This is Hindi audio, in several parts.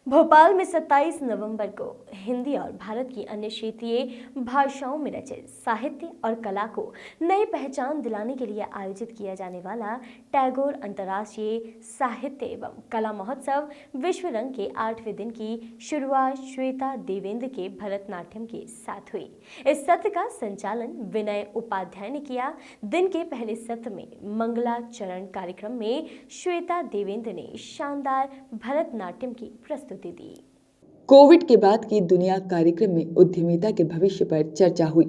भोपाल में 27 नवंबर को हिंदी और भारत की अन्य क्षेत्रीय भाषाओं में रचित साहित्य और कला को नई पहचान दिलाने के लिए आयोजित किया जाने वाला टैगोर अंतर्राष्ट्रीय साहित्य एवं कला महोत्सव विश्व रंग के 8वें दिन की शुरुआत श्वेता देवेंद्र के भरतनाट्यम के साथ हुई। इस सत्र का संचालन विनय उपाध्याय ने किया। दिन के पहले सत्र में मंगलाचरण कार्यक्रम में श्वेता देवेंद्र ने शानदार भरतनाट्यम की प्रस्तुति दी। कोविड के बाद की दुनिया कार्यक्रम में उद्यमिता के भविष्य पर चर्चा हुई।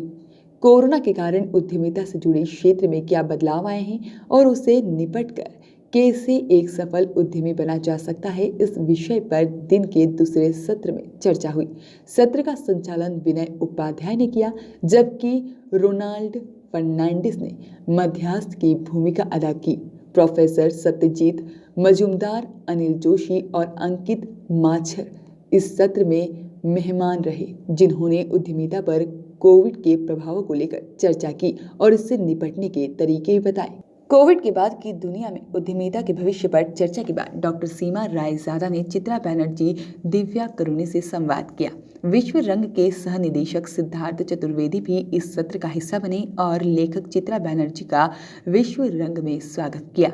कोरोना के कारण उद्यमिता से जुड़े क्षेत्र में क्या बदलाव आए हैं और उसे निपटकर कैसे एक सफल उद्यमी बना जा सकता है, इस विषय पर दिन के दूसरे सत्र में चर्चा हुई। सत्र का संचालन विनय उपाध्याय ने किया, जबकि रोनाल्ड फर्नांडिस ने मध्यस्थ की भूमिका अदा की। प्रोफेसर सत्यजीत मजूमदार, अनिल जोशी और अंकित माछर इस सत्र में मेहमान रहे, जिन्होंने उद्यमिता पर कोविड के प्रभावों को लेकर चर्चा की और इससे निपटने के तरीके भी बताए। कोविड के बाद की दुनिया में उद्यमिता के भविष्य पर चर्चा के बाद डॉक्टर सीमा रायजादा ने चित्रा बनर्जी, दिव्या करुणे से संवाद किया। विश्व रंग के सह निदेशक सिद्धार्थ चतुर्वेदी भी इस सत्र का हिस्सा बने और लेखक चित्रा बनर्जी का विश्व रंग में स्वागत किया।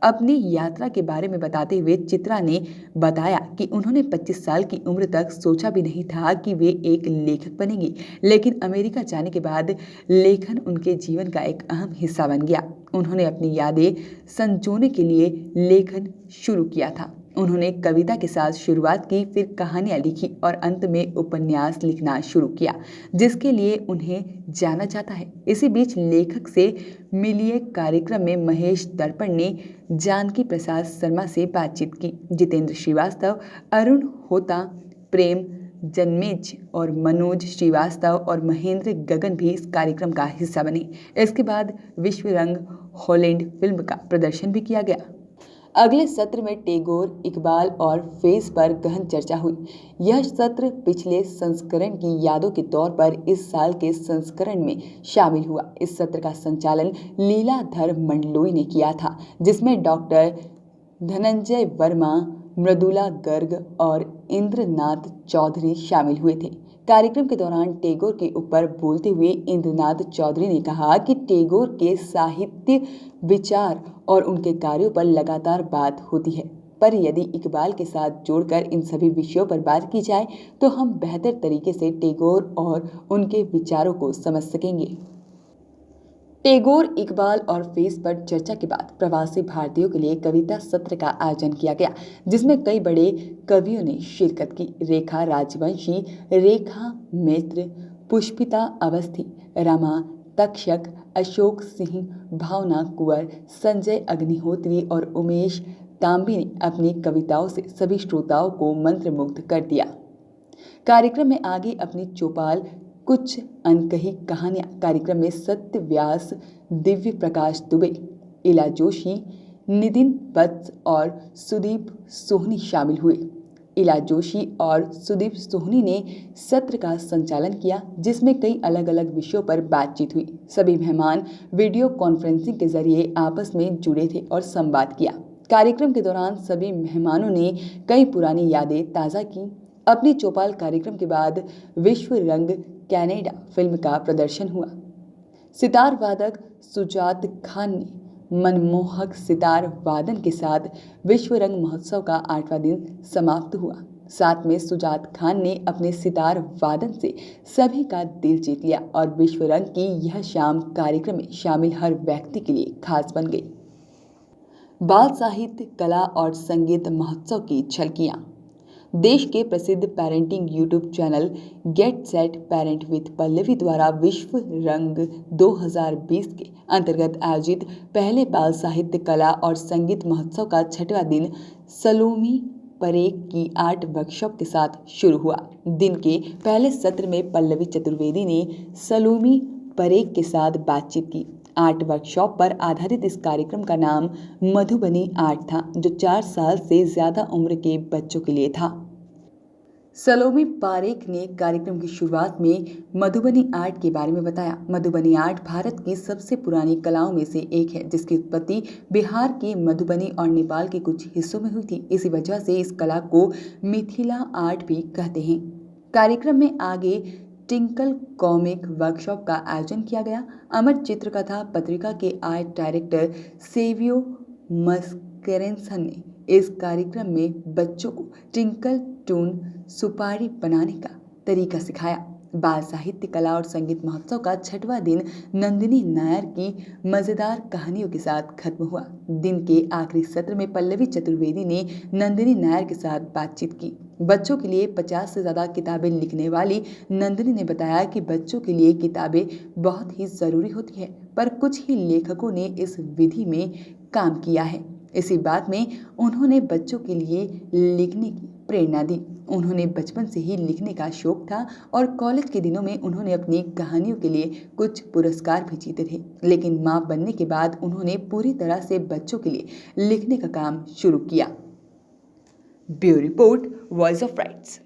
अपनी यात्रा के बारे में बताते हुए चित्रा ने बताया कि उन्होंने 25 साल की उम्र तक सोचा भी नहीं था कि वे एक लेखक बनेंगी, लेकिन अमेरिका जाने के बाद लेखन उनके जीवन का एक अहम हिस्सा बन गया। उन्होंने अपनी यादें संजोने के लिए लेखन शुरू किया था। उन्होंने कविता के साथ शुरुआत की, फिर कहानियां लिखी और अंत में उपन्यास लिखना शुरू किया, जिसके लिए उन्हें जाना जाता है। इसी बीच लेखक से मिलिए कार्यक्रम में महेश दर्पण ने जानकी प्रसाद शर्मा से बातचीत की। जितेंद्र श्रीवास्तव, अरुण होता, प्रेम जन्मेज और मनोज श्रीवास्तव और महेंद्र गगन भी इस कार्यक्रम का हिस्सा बने। इसके बाद विश्व रंग हॉलैंड फिल्म का प्रदर्शन भी किया गया। अगले सत्र में टैगोर, इकबाल और फेज पर गहन चर्चा हुई। यह सत्र पिछले संस्करण की यादों के तौर पर इस साल के संस्करण में शामिल हुआ। इस सत्र का संचालन लीलाधर मंडलोई ने किया था, जिसमें डॉक्टर धनंजय वर्मा, मृदुला गर्ग और इंद्रनाथ चौधरी शामिल हुए थे। कार्यक्रम के दौरान टैगोर के ऊपर बोलते हुए इंद्रनाथ चौधरी ने कहा कि टैगोर के साहित्य, विचार और उनके कार्यों पर लगातार बात होती है, पर यदि इकबाल के साथ जोड़कर इन सभी विषयों पर बात की जाए तो हम बेहतर तरीके से टैगोर और उनके विचारों को समझ सकेंगे। टैगोर, इकबाल और फेज पर चर्चा के बाद प्रवासी भारतीयों के लिए कविता सत्र का आयोजन किया गया, जिसमें कई बड़े कवियों ने शिरकत की। रेखा राजवंशी, रेखा मित्र, पुष्पिता अवस्थी, रमा तक्षक, अशोक सिंह, भावना कुंवर, संजय अग्निहोत्री और उमेश तांबी ने अपनी कविताओं से सभी श्रोताओं को मंत्रमुग्ध कर दिया। कार्यक्रम में आगे अपनी चौपाल कुछ अनकही कहानियां कार्यक्रम में सत्य व्यास, दिव्य प्रकाश दुबे, इला जोशी, नितिन वत्स और सुदीप सोहनी शामिल हुए। इला जोशी और सुदीप सोहनी ने सत्र का संचालन किया, जिसमें कई अलग अलग विषयों पर बातचीत हुई। सभी मेहमान वीडियो कॉन्फ्रेंसिंग के जरिए आपस में जुड़े थे और संवाद किया। कार्यक्रम के दौरान सभी मेहमानों ने कई पुरानी यादें ताज़ा की। अपनी चौपाल कार्यक्रम के बाद विश्व रंग कनाडा फिल्म का प्रदर्शन हुआ। सितार वादक सुजात खान ने मनमोहक सितार वादन के साथ विश्व रंग महोत्सव का 8वां दिन समाप्त हुआ। साथ में सुजात खान ने अपने सितार वादन से सभी का दिल जीत लिया और विश्व रंग की यह शाम कार्यक्रम में शामिल हर व्यक्ति के लिए खास बन गई। बाल साहित्य, कला और संगीत महोत्सव की झलकियां। देश के प्रसिद्ध parenting YouTube channel get set parent with Pallavi द्वारा विश्व रंग 2020 के अंतर्गत आयोजित पहले बाल साहित्य, कला और संगीत महोत्सव का 6वां दिन सलोमी परेख की आर्ट वर्कशॉप के साथ शुरू हुआ। दिन के पहले सत्र में पल्लवी चतुर्वेदी ने सलोमी परेख के साथ बातचीत की। आर्ट वर्कशॉप पर आधारित इस कार्यक्रम का नाम मधुबनी आर्ट था, जो 4 साल से ज्यादा उम्र के बच्चों के लिए था। सलोमी पारेख ने कार्यक्रम की शुरुआत में मधुबनी आर्ट के बारे में बताया। मधुबनी आर्ट भारत की सबसे पुरानी कलाओं में से एक है, जिसकी उत्पत्ति बिहार के मधुबनी और नेपाल के कुछ हिस्सों में हुई थी। इसी वजह से इस कला को मिथिला आर्ट भी कहते हैं। कार्यक्रम में आगे टिंकल कॉमिक वर्कशॉप का आयोजन किया गया। अमर चित्रकथा पत्रिका के आर्ट डायरेक्टर सेवियो मस्केरेंसन ने इस कार्यक्रम में बच्चों को टिंकल टून सुपारी बनाने का तरीका सिखाया। बाल साहित्य कला और संगीत महोत्सव का 6वां दिन नंदिनी नायर की मजेदार कहानियों के साथ खत्म हुआ। दिन के आखिरी सत्र में पल्लवी चतुर्वेदी ने नंदिनी नायर के साथ बातचीत की। बच्चों के लिए 50 से ज़्यादा किताबें लिखने वाली नंदिनी ने बताया कि बच्चों के लिए किताबें बहुत ही ज़रूरी होती है, पर कुछ ही लेखकों ने इस विधि में काम किया है। इसी बात में उन्होंने बच्चों के लिए लिखने की प्रेरणा दी। उन्होंने बचपन से ही लिखने का शौक था और कॉलेज के दिनों में उन्होंने अपनी कहानियों के लिए कुछ पुरस्कार भी जीते थे। लेकिन मां बनने के बाद उन्होंने पूरी तरह से बच्चों के लिए लिखने का काम शुरू किया। Bureau report, voice of rights.